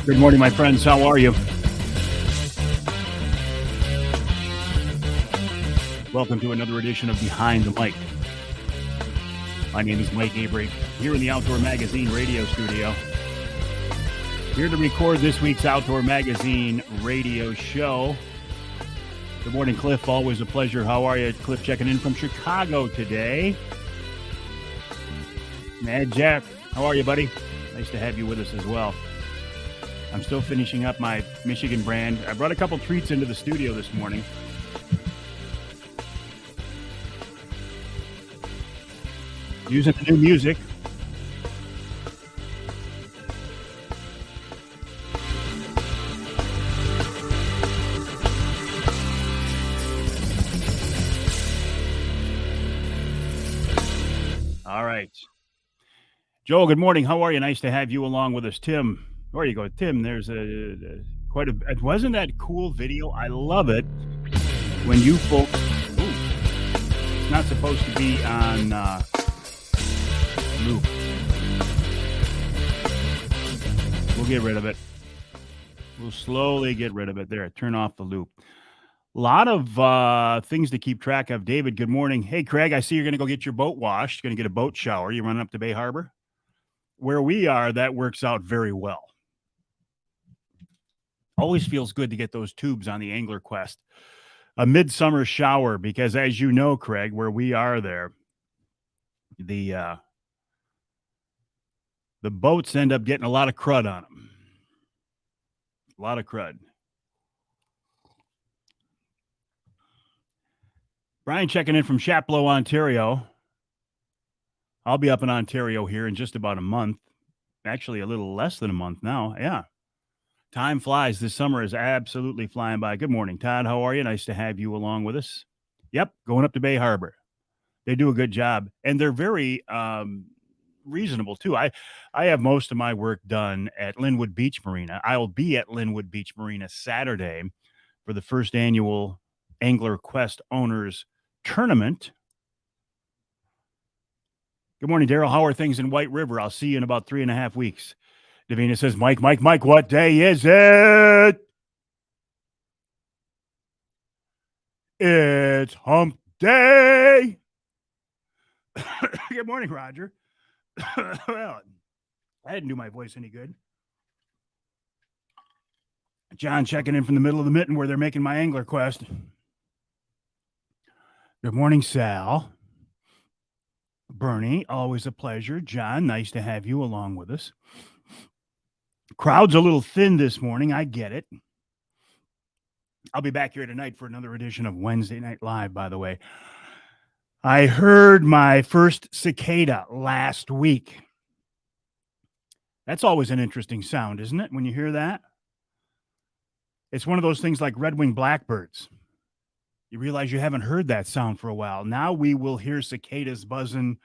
Good morning, my friends. How are you? Welcome to another edition of Behind the Mic. My name is Mike Avery, here in the Outdoor Magazine radio studio. Here to record this week's Outdoor Magazine radio show. Good morning, Cliff. Always a pleasure. How are you? Cliff checking in from Chicago today. Mad Jack, how are you, buddy? Nice to have you with us as well. I'm still finishing up my Michigan brand. I brought a couple treats into the studio this morning. Using the new music. All right. Joe, good morning. How are you? Nice to have you along with us. Tim, where you go? Tim, there's wasn't that cool video? I love it when you folks, it's not supposed to be on loop. We'll get rid of it. We'll slowly get rid of it. There, turn off the loop. A lot of things to keep track of. David, good morning. Hey, Craig, I see you're going to go get your boat washed. You're going to get a boat shower. You running up to Bay Harbor? Where we are, that works out very well. Always feels good to get those tubes on the Angler Quest. A midsummer shower, because as you know, Craig, where we are there, the boats end up getting a lot of crud on them. A lot of crud. Brian checking in from Chapleau, Ontario. I'll be up in Ontario here in just about a month. Actually, a little less than a month now. Yeah. Time flies. This summer is absolutely flying by. Good morning, Todd. How are you? Nice to have you along with us. Yep, going up to Bay Harbor. They do a good job, and they're very reasonable, too. I have most of my work done at Linwood Beach Marina. I'll be at Linwood Beach Marina Saturday for the first annual Angler Quest Owners Tournament. Good morning, Daryl. How are things in White River? I'll see you in about 3.5 weeks. Davina says, Mike, what day is it? It's hump day. Good morning, Roger. Well, I didn't do my voice any good. John checking in from the middle of the mitten where they're making my Angler Quest. Good morning, Sal. Bernie, always a pleasure. John, nice to have you along with us. Crowd's a little thin this morning. I get it. I'll be back here tonight for another edition of Wednesday Night Live, by the way. I heard my first cicada last week. That's always an interesting sound, isn't it, when you hear that? It's one of those things like red-winged blackbirds. You realize you haven't heard that sound for a while. Now we will hear cicadas buzzing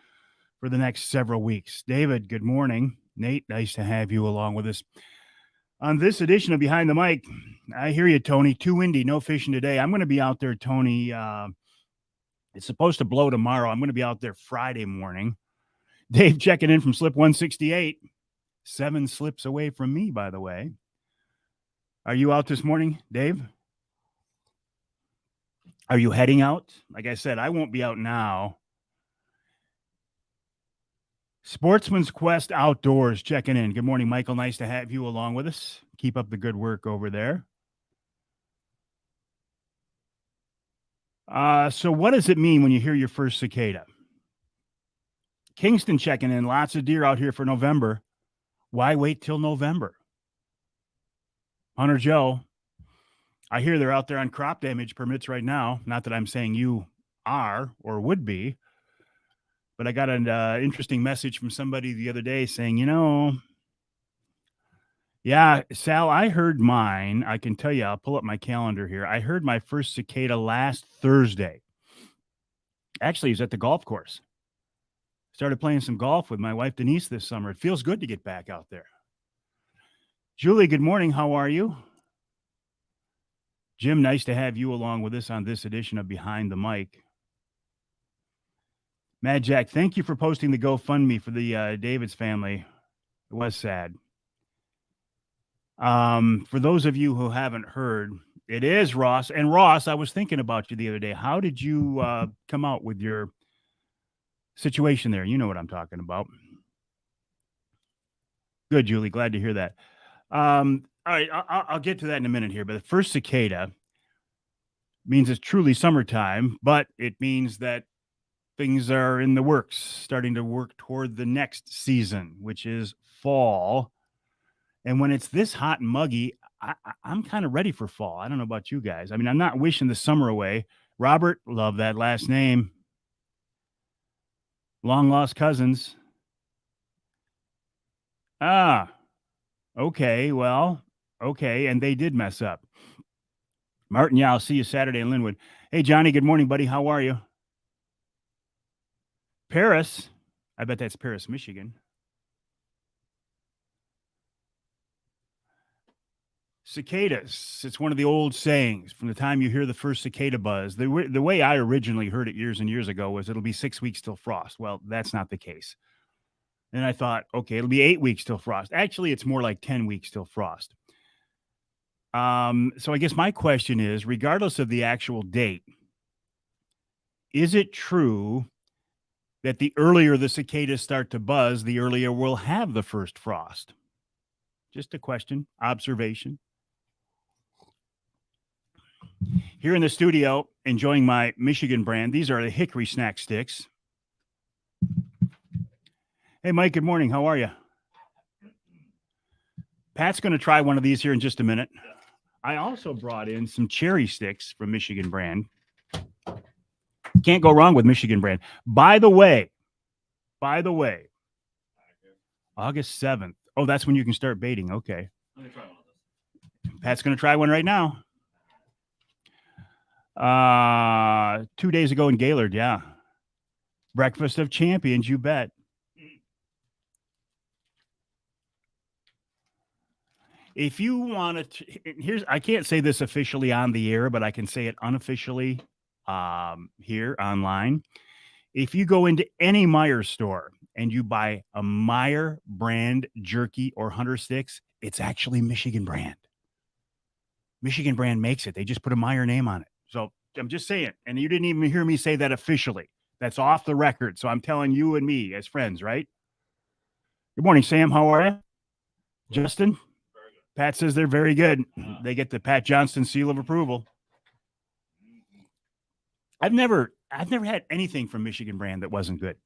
for the next several weeks. David, good morning. Nate, nice to have you along with us. On this edition of Behind the Mic, I hear you, Tony. Too windy, no fishing today. I'm going to be out there, Tony. It's supposed to blow tomorrow. I'm going to be out there Friday morning. Dave checking in from Slip 168. 7 slips away from me, by the way. Are you out this morning, Dave? Are you heading out? Like I said, I won't be out now. Sportsman's Quest Outdoors checking in. Good morning, Michael. Nice to have you along with us. Keep up the good work over there. So what does it mean when you hear your first cicada? Kingston checking in. Lots of deer out here for November. Why wait till November? Hunter Joe, I hear they're out there on crop damage permits right now. Not that I'm saying you are or would be, but I got an interesting message from somebody the other day saying, yeah, Sal, I heard mine. I can tell you, I'll pull up my calendar here. I heard my first cicada last Thursday. Actually, it was at the golf course. Started playing some golf with my wife, Denise, this summer. It feels good to get back out there. Julie, good morning. How are you? Jim, nice to have you along with us on this edition of Behind the Mic. Mad Jack, thank you for posting the GoFundMe for the Davids family. It was sad. For those of you who haven't heard, it is Ross. And Ross, I was thinking about you the other day. How did you come out with your situation there? You know what I'm talking about. Good, Julie. Glad to hear that. All right, I'll get to that in a minute here. But the first cicada means it's truly summertime, but it means that things are in the works, starting to work toward the next season, which is fall. And when it's this hot and muggy, I'm kind of ready for fall. I don't know about you guys. I mean, I'm not wishing the summer away. Robert, love that last name. Long lost cousins. Ah, okay. Well, okay. And they did mess up. Martin, yeah, I'll see you Saturday in Linwood. Hey, Johnny, good morning, buddy. How are you? Paris. I bet that's Paris, Michigan. Cicadas. It's one of the old sayings from the time you hear the first cicada buzz. The way I originally heard it years and years ago was it'll be 6 weeks till frost. Well, that's not the case. And I thought, okay, it'll be 8 weeks till frost. Actually, it's more like 10 weeks till frost. So I guess my question is, regardless of the actual date, is it true that the earlier the cicadas start to buzz, the earlier we'll have the first frost? Just a question, observation. Here in the studio, enjoying my Michigan brand. These are the Hickory Snack Sticks. Hey, Mike, good morning. How are you? Pat's going to try one of these here in just a minute. I also brought in some cherry sticks from Michigan brand. Can't go wrong with Michigan brand. By the way, August 7th. Oh, that's when you can start baiting. Okay. Pat's going to try one right now. 2 days ago in Gaylord, yeah. Breakfast of Champions, you bet. If you want to, I can't say this officially on the air, but I can say it unofficially here online. If you go into any Meijer store and you buy a Meijer brand jerky or hunter sticks, it's actually Michigan brand. Michigan brand makes it. They just put a Meijer name on it. So I'm just saying, and you didn't even hear me say that officially. That's off the record. So I'm telling you and me as friends, right? Good morning, Sam. How are you? Justin? Pat says they're very good. They get the Pat Johnston seal of approval. I've never had anything from Michigan brand that wasn't good.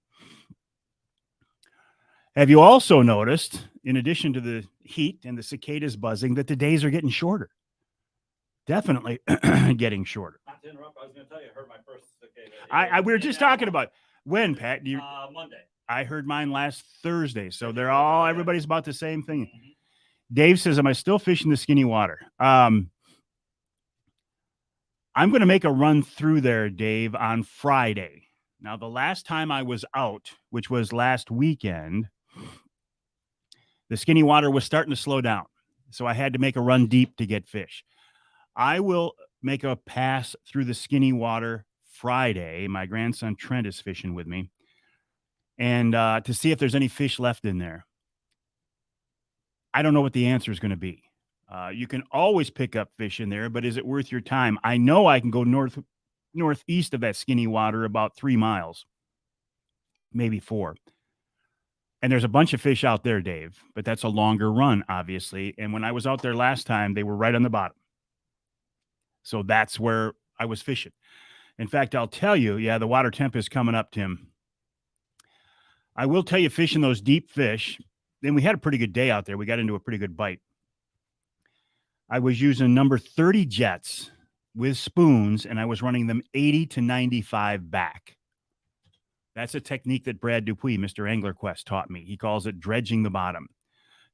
Have you also noticed, in addition to the heat and the cicadas buzzing, that the days are getting shorter? Definitely getting shorter. Not to interrupt, I was going to tell you, I heard my first cicada. We were just talking about when, Pat. Monday. I heard mine last Thursday, so everybody's about the same thing. Mm-hmm. Dave says, "Am I still fishing the skinny water?" I'm going to make a run through there, Dave, on Friday. Now, the last time I was out, which was last weekend, the skinny water was starting to slow down. So I had to make a run deep to get fish. I will make a pass through the skinny water Friday. My grandson Trent is fishing with me. And to see if there's any fish left in there. I don't know what the answer is going to be. You can always pick up fish in there, but is it worth your time? I know I can go northeast of that skinny water about 3 miles, maybe 4. And there's a bunch of fish out there, Dave, but that's a longer run, obviously. And when I was out there last time, they were right on the bottom. So that's where I was fishing. In fact, I'll tell you, yeah, the water temp is coming up, Tim. I will tell you, fishing those deep fish, then we had a pretty good day out there. We got into a pretty good bite. I was using number 30 jets with spoons, and I was running them 80 to 95 back. That's a technique that Brad Dupuis, Mr. Angler Quest, taught me. He calls it dredging the bottom.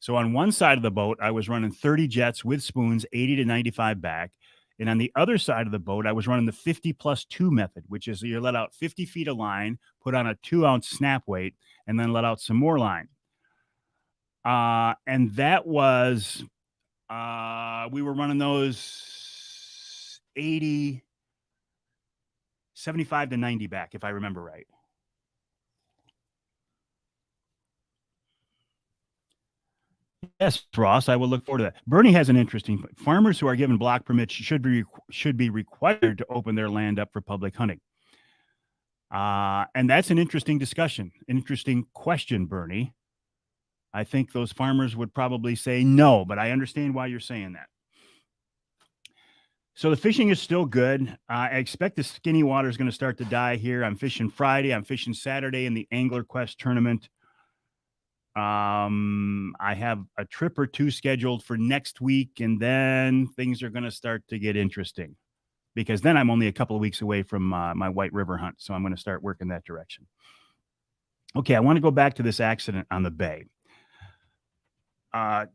So on one side of the boat, I was running 30 jets with spoons, 80 to 95 back. And on the other side of the boat, I was running the 50 plus 2 method, which is you let out 50 feet of line, put on a 2-ounce snap weight, and then let out some more line. And that was, we were running those 80, 75 to 90 back, if I remember right. Yes, Ross, I will look forward to that. Bernie has an interesting point. Farmers who are given block permits should be required to open their land up for public hunting. And that's an interesting discussion, an interesting question, Bernie. I think those farmers would probably say no, but I understand why you're saying that. So the fishing is still good. I expect the skinny water is going to start to die here. I'm fishing Friday. I'm fishing Saturday in the Angler Quest tournament. I have a trip or two scheduled for next week, and then things are going to start to get interesting because then I'm only a couple of weeks away from my White River hunt. So I'm going to start working that direction. Okay, I want to go back to this accident on the bay.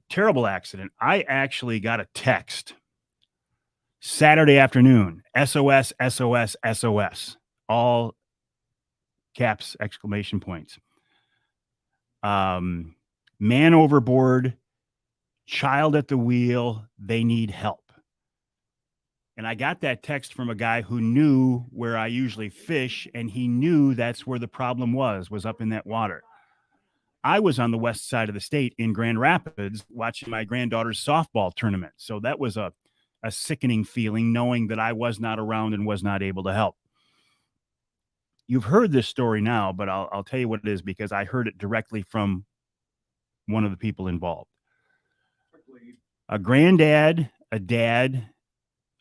Terrible accident. I actually got a text Saturday afternoon, SOS, SOS, SOS, all caps, exclamation points. Man overboard, child at the wheel, they need help. And I got that text from a guy who knew where I usually fish, and he knew that's where the problem was up in that water. I was on the west side of the state in Grand Rapids watching my granddaughter's softball tournament. So that was a sickening feeling knowing that I was not around and was not able to help. You've heard this story now, but I'll tell you what it is because I heard it directly from one of the people involved. A granddad, a dad,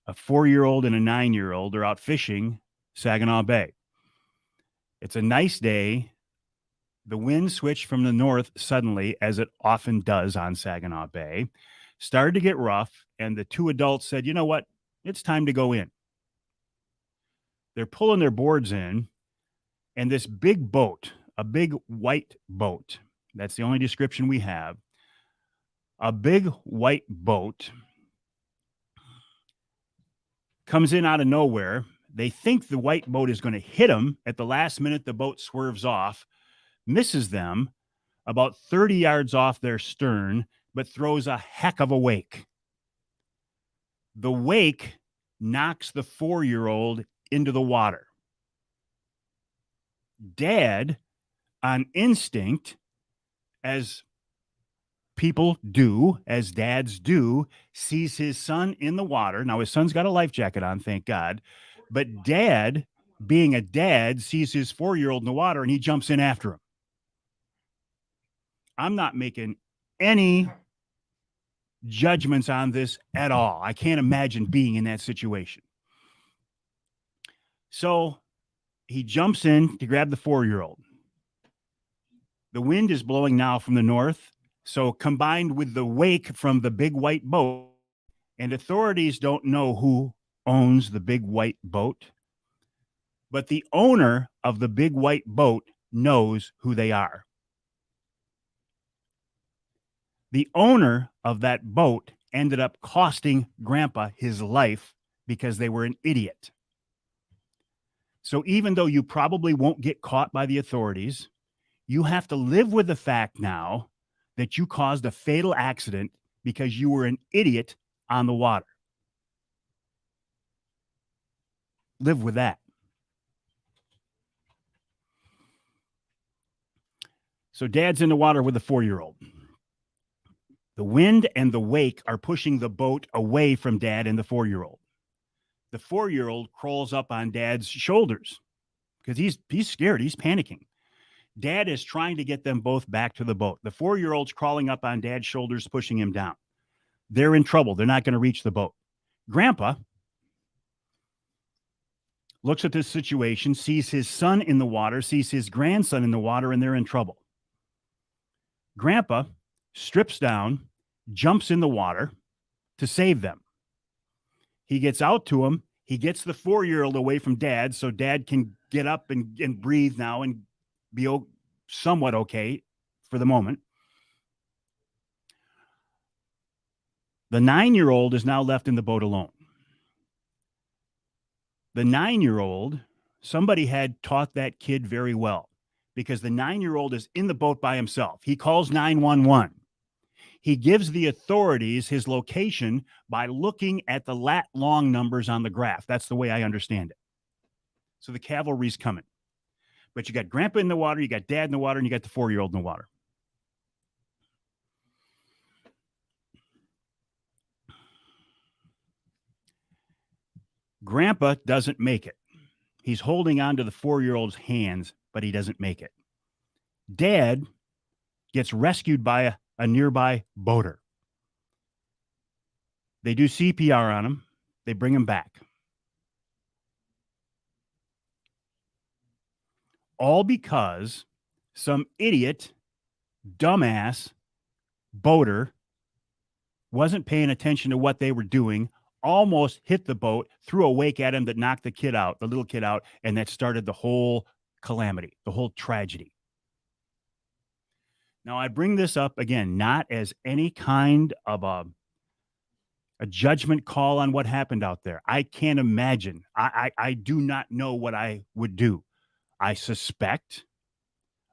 a 4-year-old, and a 9-year-old are out fishing Saginaw Bay. It's a nice day. The wind switched from the north suddenly, as it often does on Saginaw Bay, started to get rough, and the two adults said, you know what? It's time to go in. They're pulling their boards in, and this big boat, a big white boat, that's the only description we have, a big white boat comes in out of nowhere. They think the white boat is going to hit them. At the last minute, the boat swerves off, misses them about 30 yards off their stern, but throws a heck of a wake. The wake knocks the 4-year-old into the water. Dad, on instinct, as people do, as dads do, sees his son in the water. Now, his son's got a life jacket on, thank God. But dad, being a dad, sees his 4-year-old in the water and he jumps in after him. I'm not making any judgments on this at all. I can't imagine being in that situation. So he jumps in to grab the 4-year-old. The wind is blowing now from the north. So combined with the wake from the big white boat, and authorities don't know who owns the big white boat, but the owner of the big white boat knows who they are. The owner of that boat ended up costing Grandpa his life because they were an idiot. So even though you probably won't get caught by the authorities, you have to live with the fact now that you caused a fatal accident because you were an idiot on the water. Live with that. So dad's in the water with the 4-year-old. The wind and the wake are pushing the boat away from dad and the 4-year-old. The 4-year-old crawls up on dad's shoulders because he's scared. He's panicking. Dad is trying to get them both back to the boat. The 4-year-old's crawling up on dad's shoulders, pushing him down. They're in trouble. They're not going to reach the boat. Grandpa looks at this situation, sees his son in the water, sees his grandson in the water, and they're in trouble. Grandpa strips down, jumps in the water to save them. He gets out to him. He gets the 4-year-old away from dad so dad can get up and breathe now and be somewhat okay for the moment. The 9-year-old is now left in the boat alone. The 9-year-old, somebody had taught that kid very well because the 9-year-old is in the boat by himself. He calls 911. He gives the authorities his location by looking at the lat long numbers on the graph. That's the way I understand it. So the cavalry's coming. But you got Grandpa in the water, you got Dad in the water, and you got the 4-year-old in the water. Grandpa doesn't make it. He's holding on to the 4-year-old's hands, but he doesn't make it. Dad gets rescued by a nearby boater. They do CPR on him. They bring him back. All because some idiot, dumbass boater wasn't paying attention to what they were doing, almost hit the boat, threw a wake at him that knocked the little kid out, and that started the whole calamity, the whole tragedy. Now, I bring this up again, not as any kind of a judgment call on what happened out there. I can't imagine. I do not know what I would do. I suspect.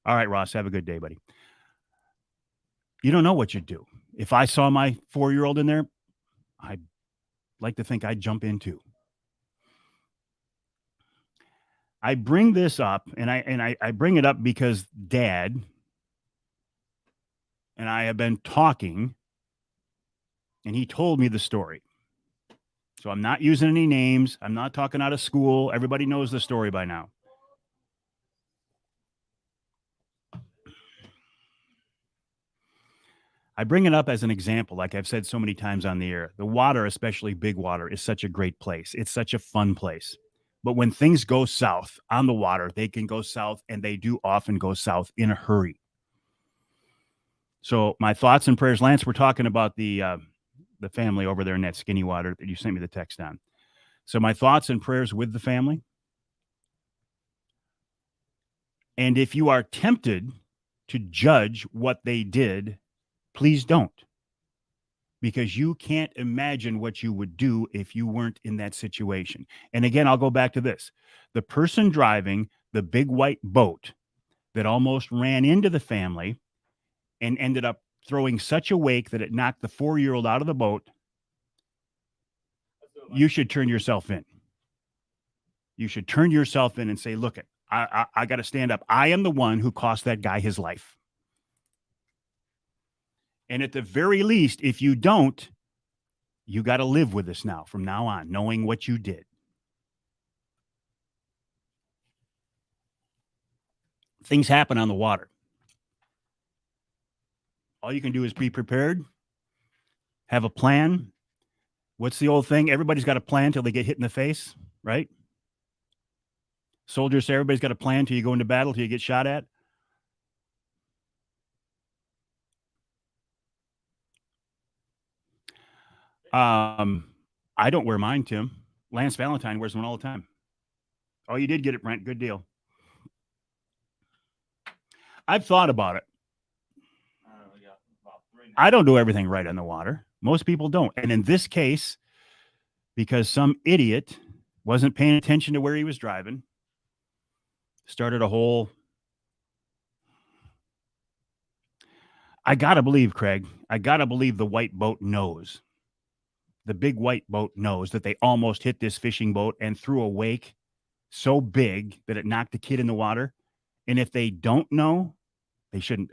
All right, Ross, have a good day, buddy. You don't know what you'd do. If I saw my 4-year-old in there, I'd like to think I'd jump in too. I bring this up, and I bring it up because Dad and I have been talking, and he told me the story. So I'm not using any names. I'm not talking out of school. Everybody knows the story by now. I bring it up as an example, like I've said so many times on the air. The water, especially big water, is such a great place. It's such a fun place. But when things go south on the water, they can go south, and they do often go south in a hurry. So my thoughts and prayers, Lance, we're talking about the family over there in that skinny water that you sent me the text on. So my thoughts and prayers with the family. And if you are tempted to judge what they did, please don't, because you can't imagine what you would do if you weren't in that situation. And again, I'll go back to this. The person driving the big white boat that almost ran into the family and ended up throwing such a wake that it knocked the 4-year-old out of the boat, you should turn yourself in. You should turn yourself in and say, look, I got to stand up. I am the one who cost that guy his life. And at the very least, if you don't, you got to live with this now, from now on, knowing what you did. Things happen on the water. All you can do is be prepared, have a plan. What's the old thing? Everybody's got a plan till they get hit in the face, right? Soldiers say everybody's got a plan till you go into battle, till you get shot at. I don't wear mine, Tim. Lance Valentine wears one all the time. Oh, you did get it, Brent. Good deal. I've thought about it. I don't do everything right on the water. Most people don't. And in this case, because some idiot wasn't paying attention to where he was driving, started a whole... I got to believe, Craig, I got to believe the white boat knows. The big white boat knows that they almost hit this fishing boat and threw a wake so big that it knocked the kid in the water. And if they don't know, they shouldn't.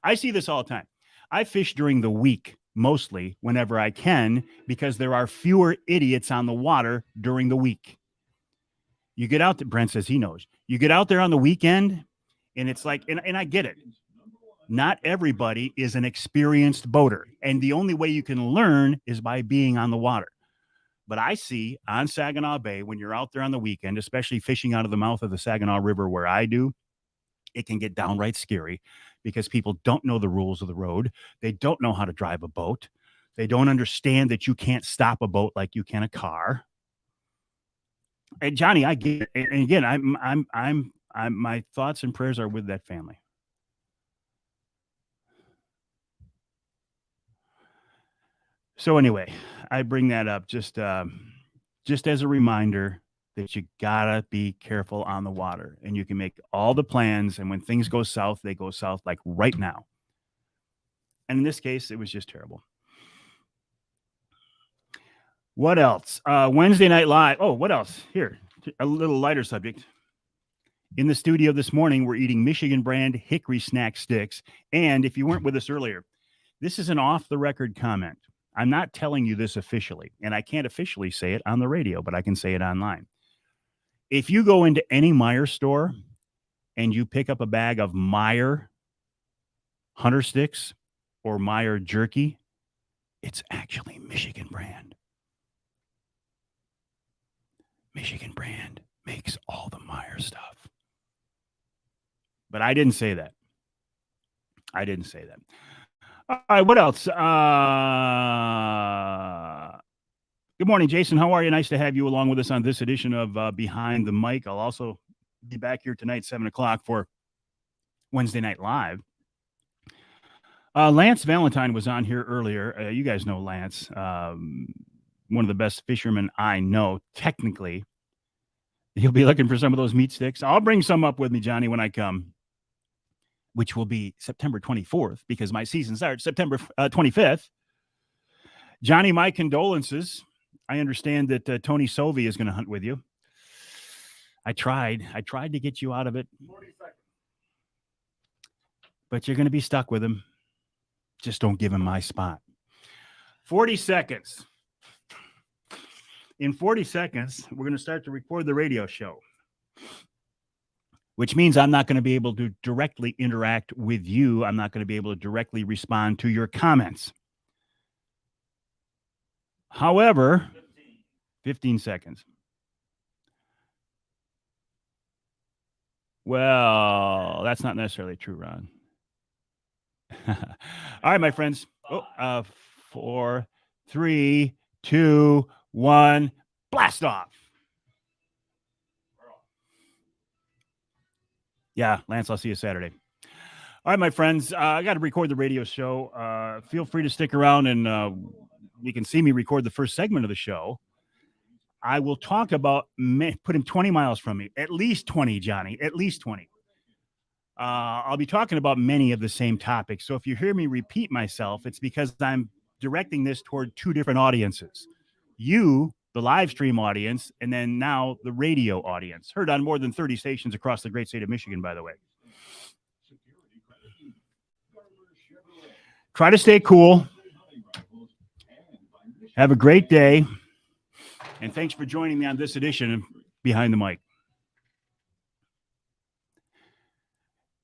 I see this all the time. I fish during the week, mostly whenever I can, because there are fewer idiots on the water during the week. You get out there, Brent says he knows. You get out there on the weekend, and it's like, and I get it. Not everybody is an experienced boater, and the only way you can learn is by being on the water. But I see on Saginaw Bay, when you're out there on the weekend, especially fishing out of the mouth of the Saginaw River where I do, it can get downright scary because people don't know the rules of the road. They don't know how to drive a boat. They don't understand that you can't stop a boat like you can a car. And Johnny, I get it. And again, I'm my thoughts and prayers are with that family. So anyway, I bring that up just as a reminder that you gotta be careful on the water, and you can make all the plans, and when things go south, they go south like right now. And in this case, it was just terrible. What else? Wednesday Night Live. Oh, what else? Here, a little lighter subject. In the studio this morning, we're eating Michigan brand hickory snack sticks. And if you weren't with us earlier, this is an off the record comment. I'm not telling you this officially, and I can't officially say it on the radio, but I can say it online. If you go into any Meijer store and you pick up a bag of Meijer Hunter Sticks or Meijer Jerky, it's actually Michigan brand. Michigan brand makes all the Meijer stuff. But I didn't say that. I didn't say that. All right, what else? Good morning, Jason. How are you? Nice to have you along with us on this edition of Behind the Mic. I'll also be back here tonight, 7 o'clock, for Wednesday Night Live. Lance Valentine was on here earlier. You guys know Lance, one of the best fishermen I know, technically. He'll be looking for some of those meat sticks. I'll bring some up with me, Johnny, when I come, which will be September 24th, because my season starts September 25th. Johnny, my condolences. I understand that Tony Sovey is going to hunt with you. I tried to get you out of it. 40 seconds. But you're going to be stuck with him. Just don't give him my spot. 40 seconds. In 40 seconds, we're going to start to record the radio show, which means I'm not going to be able to directly interact with you. I'm not going to be able to directly respond to your comments. However, 15 seconds. Well, that's not necessarily true, Ron. All right, my friends. 4, 3, 2, 1, blast off. Yeah, Lance, I'll see you Saturday. All right, my friends. I got to record the radio show. Feel free to stick around and you can see me record the first segment of the show. I will talk about, put him 20 miles from me, at least 20, Johnny, at least 20. I'll be talking about many of the same topics. So if you hear me repeat myself, it's because I'm directing this toward two different audiences. You, the live stream audience, and then now the radio audience. Heard on more than 30 stations across the great state of Michigan, by the way. Try to stay cool. Have a great day. And thanks for joining me on this edition of Behind the Mic.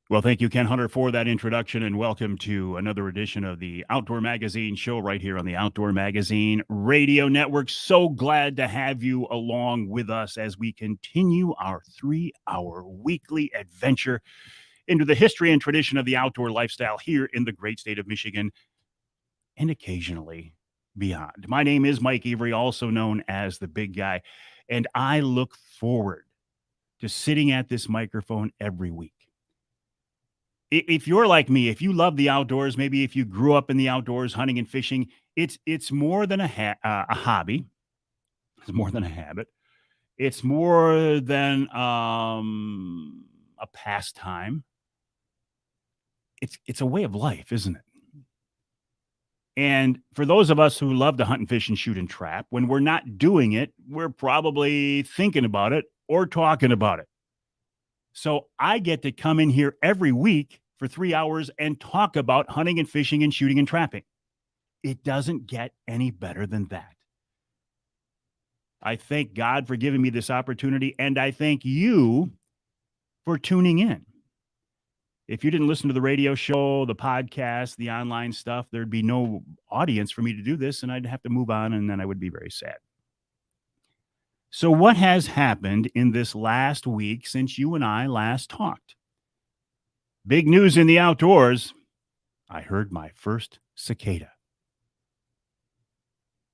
Well, thank you, Ken Hunter, for that introduction, and welcome to another edition of the Outdoor Magazine show right here on the Outdoor Magazine Radio Network. So glad to have you along with us as we continue our 3-hour weekly adventure into the history and tradition of the outdoor lifestyle here in the great state of Michigan and occasionally beyond. My name is Mike Avery, also known as the Big Guy, and I look forward to sitting at this microphone every week. If you're like me, if you love the outdoors, maybe if you grew up in the outdoors, hunting and fishing, it's more than a hobby. It's more than a habit. It's more than a pastime. It's a way of life, isn't it? And for those of us who love to hunt and fish and shoot and trap, when we're not doing it, we're probably thinking about it or talking about it. So I get to come in here every week for 3 hours and talk about hunting and fishing and shooting and trapping. It doesn't get any better than that. I thank God for giving me this opportunity, and I thank you for tuning in. If you didn't listen to the radio show, the podcast, the online stuff, there'd be no audience for me to do this, and I'd have to move on, and then I would be very sad. So what has happened in this last week since you and I last talked? Big news in the outdoors. I heard my first cicada.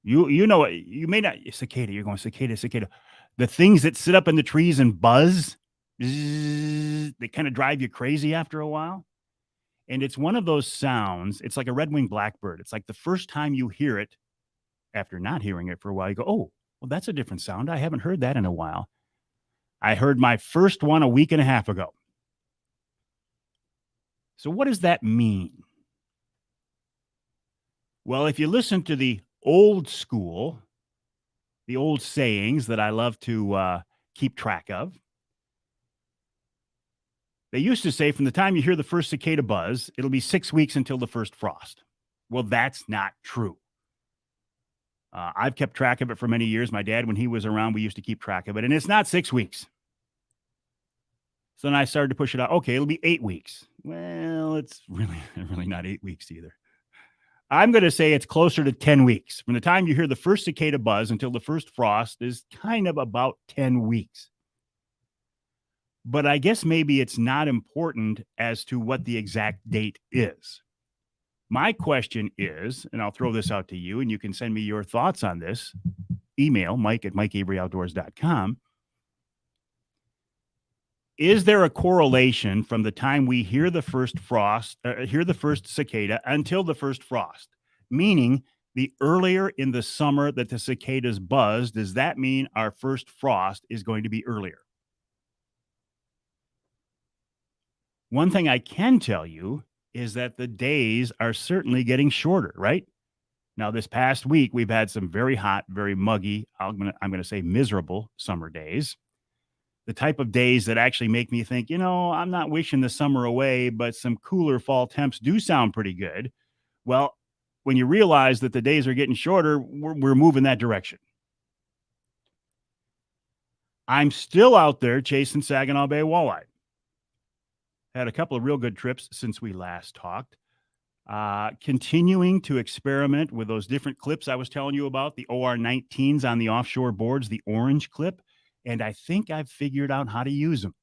You know, you may not, cicada, you're going cicada. The things that sit up in the trees and buzz, they kind of drive you crazy after a while. And it's one of those sounds. It's like a red-winged blackbird. It's like the first time you hear it, after not hearing it for a while, you go, oh, well, that's a different sound. I haven't heard that in a while. I heard my first one a week and a half ago. So what does that mean? Well, if you listen to the old school, the old sayings that I love to keep track of, they used to say from the time you hear the first cicada buzz, it'll be 6 weeks until the first frost. Well, that's not true. I've kept track of it for many years. My dad, when he was around, we used to keep track of it. And it's not 6 weeks. So then I started to push it out. Okay, it'll be 8 weeks. Well, it's really not 8 weeks either. I'm going to say it's closer to 10 weeks. From the time you hear the first cicada buzz until the first frost is kind of about 10 weeks. But I guess maybe it's not important as to what the exact date is. My question is, and I'll throw this out to you, and you can send me your thoughts on this. Email mike@mikeaveryoutdoors.com. Is there a correlation from the time we hear the first cicada until the first frost? Meaning, the earlier in the summer that the cicadas buzz, does that mean our first frost is going to be earlier? One thing I can tell you is that the days are certainly getting shorter, right? Now, this past week, we've had some very hot, very muggy, I'm going to say miserable summer days. The type of days that actually make me think, I'm not wishing the summer away, but some cooler fall temps do sound pretty good. Well, when you realize that the days are getting shorter, we're moving that direction. I'm still out there chasing Saginaw Bay walleye. Had a couple of real good trips since we last talked. Continuing to experiment with those different clips I was telling you about, the OR19s on the offshore boards, the orange clip. And I think I've figured out how to use them.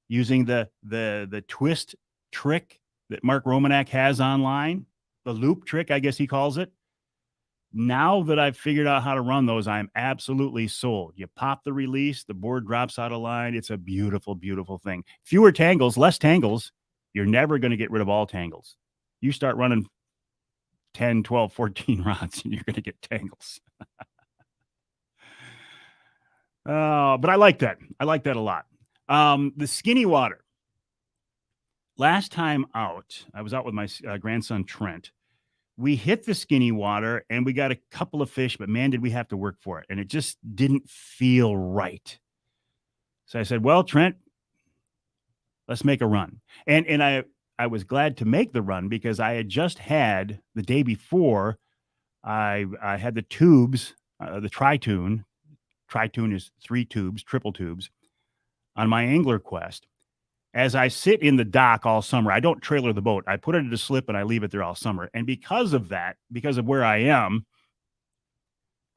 Using the twist trick that Mark Romanek has online, the loop trick, I guess he calls it. Now that I've figured out how to run those, I'm absolutely sold. You pop the release, the board drops out of line. It's a beautiful, beautiful thing. Fewer tangles, less tangles. You're never going to get rid of all tangles. You start running 10, 12, 14 rods, and you're going to get tangles. But I like that. I like that a lot. The skinny water. Last time out, I was out with my grandson, Trent. We hit the skinny water and we got a couple of fish, but man, did we have to work for it. And it just didn't feel right. So I said, well, Trent, let's make a run. And I was glad to make the run because I had just had the day before, I had the tubes, the Tri-Tune. Tri-Tune is 3 tubes, triple tubes, on my Angler Quest. As I sit in the dock all summer, I don't trailer the boat. I put it in a slip and I leave it there all summer. And because of that, because of where I am,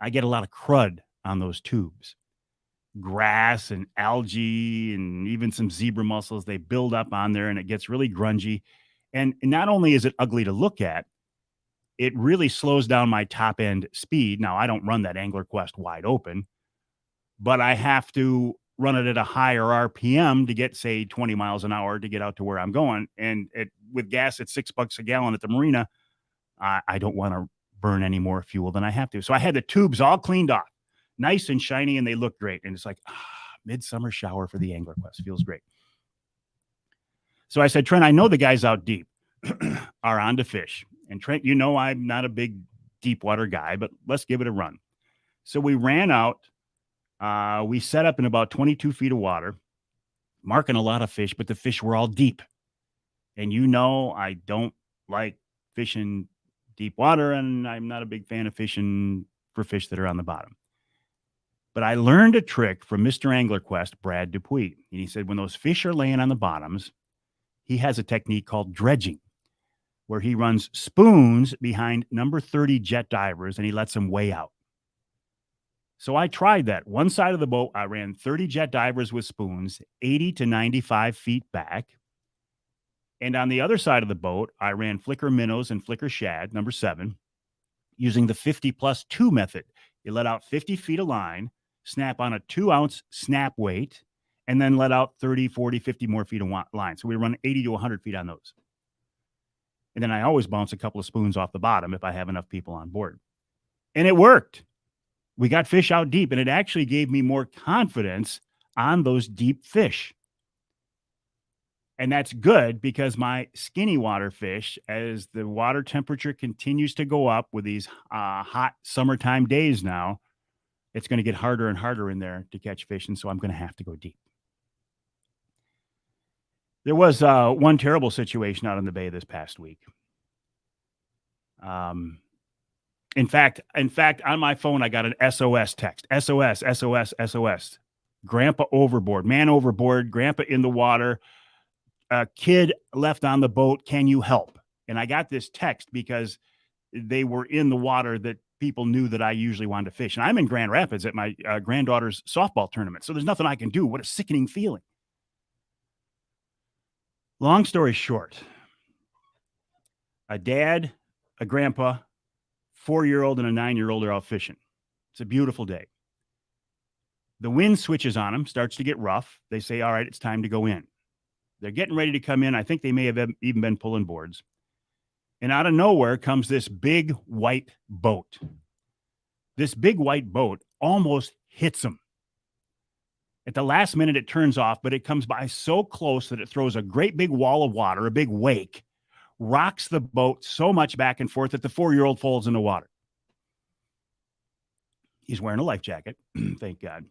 I get a lot of crud on those tubes. Grass and algae and even some zebra mussels, they build up on there and it gets really grungy. And not only is it ugly to look at, it really slows down my top end speed. Now, I don't run that Angler Quest wide open, but I have to run it at a higher RPM to get, say, 20 miles an hour to get out to where I'm going. And with gas at $6 a gallon at the marina, I don't want to burn any more fuel than I have to. So I had the tubes all cleaned off, nice and shiny, and they look great. And it's like, midsummer shower for the Angler Quest. Feels great. So I said, Trent, I know the guys out deep are on to fish. And Trent, I'm not a big deep water guy, but let's give it a run. So we ran out. We set up in about 22 feet of water, marking a lot of fish, but the fish were all deep. And I don't like fishing deep water, and I'm not a big fan of fishing for fish that are on the bottom. But I learned a trick from Mr. Angler Quest, Brad Dupuis. And he said when those fish are laying on the bottoms, he has a technique called dredging, where he runs spoons behind number 30 jet divers, and he lets them weigh out. So I tried that. One side of the boat, I ran 30 jet divers with spoons, 80 to 95 feet back. And on the other side of the boat, I ran flicker minnows and flicker shad, number 7, using the 50+2 method. You let out 50 feet of line, snap on a 2-ounce snap weight, and then let out 30, 40, 50 more feet of line. So we run 80 to 100 feet on those. And then I always bounce a couple of spoons off the bottom if I have enough people on board. And it worked. We got fish out deep, and it actually gave me more confidence on those deep fish. And that's good because my skinny water fish, as the water temperature continues to go up with these hot summertime days now, it's going to get harder and harder in there to catch fish. And so I'm going to have to go deep. There was one terrible situation out in the bay this past week. In fact, on my phone, I got an SOS text. SOS, SOS, SOS. Grandpa overboard, man overboard, grandpa in the water, a kid left on the boat. Can you help? And I got this text because they were in the water that people knew that I usually wanted to fish. And I'm in Grand Rapids at my granddaughter's softball tournament. So there's nothing I can do. What a sickening feeling. Long story short, a dad, a grandpa, 4-year-old and a 9-year-old are out fishing. It's a beautiful day. The wind switches on them, starts to get rough. They say, all right, it's time to go in. They're getting ready to come in. I think they may have even been pulling boards. And out of nowhere comes this big white boat. This big white boat almost hits them. At the last minute, it turns off, but it comes by so close that it throws a great big wall of water, a big wake, rocks the boat so much back and forth that the 4-year-old falls in the water. He's wearing a life jacket, thank God.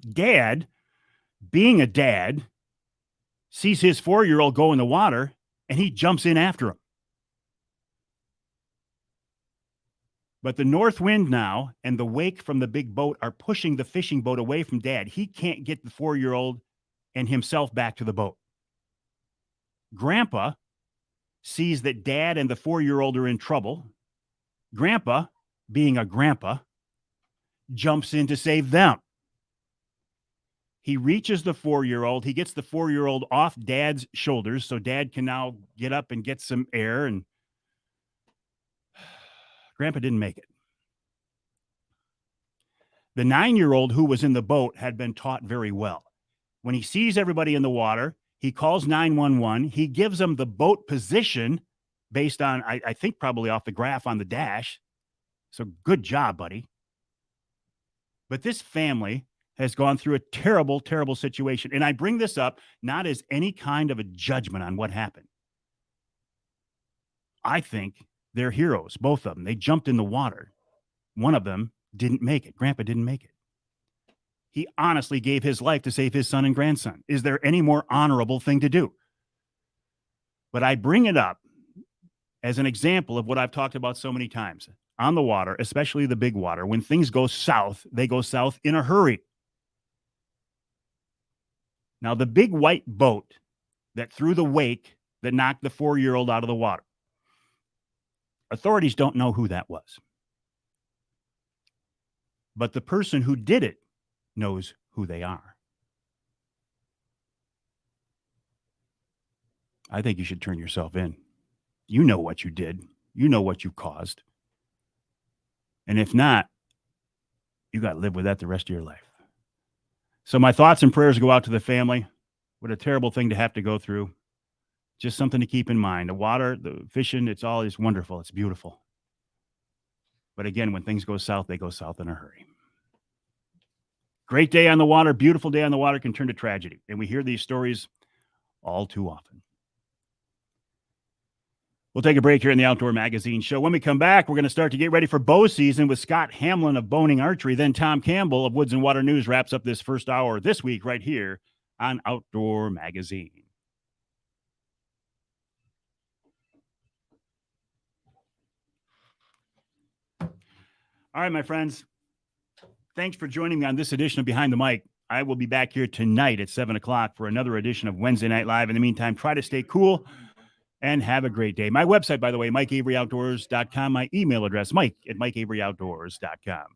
Dad, being a dad, sees his 4-year-old go in the water, and he jumps in after him. But the north wind now and the wake from the big boat are pushing the fishing boat away from Dad. He can't get the 4-year-old and himself back to the boat. Grandpa sees that Dad and the 4-year-old are in trouble. Grandpa, being a grandpa, jumps in to save them. He reaches the 4-year-old. He gets the 4-year-old off Dad's shoulders so Dad can now get up and get some air. And Grandpa didn't make it. The 9-year-old who was in the boat had been taught very well. When he sees everybody in the water, he calls 911. He gives them the boat position based on, I think, probably off the graph on the dash. So good job, buddy. But this family has gone through a terrible, terrible situation. And I bring this up not as any kind of a judgment on what happened. I think they're heroes, both of them. They jumped in the water. One of them didn't make it. Grandpa didn't make it. He honestly gave his life to save his son and grandson. Is there any more honorable thing to do? But I bring it up as an example of what I've talked about so many times. On the water, especially the big water, when things go south, they go south in a hurry. Now, the big white boat that threw the wake that knocked the 4-year-old out of the water, authorities don't know who that was. But the person who did it knows who they are. I think you should turn yourself in. You know what you did. You know what you caused. And if not, you got to live with that the rest of your life. So my thoughts and prayers go out to the family. What a terrible thing to have to go through. Just something to keep in mind. The water, the fishing, it's all just wonderful. It's beautiful. But again, when things go south, they go south in a hurry. Great day on the water, beautiful day on the water can turn to tragedy. And we hear these stories all too often. We'll take a break here in the Outdoor Magazine Show. When we come back, we're going to start to get ready for bow season with Scott Hamlin of Boning Archery. Then Tom Campbell of Woods and Water News wraps up this first hour this week right here on Outdoor Magazine. All right, my friends. Thanks for joining me on this edition of Behind the Mic. I will be back here tonight at 7 o'clock for another edition of Wednesday Night Live. In the meantime, try to stay cool and have a great day. My website, by the way, MikeAveryOutdoors.com. My email address, Mike@MikeAveryOutdoors.com.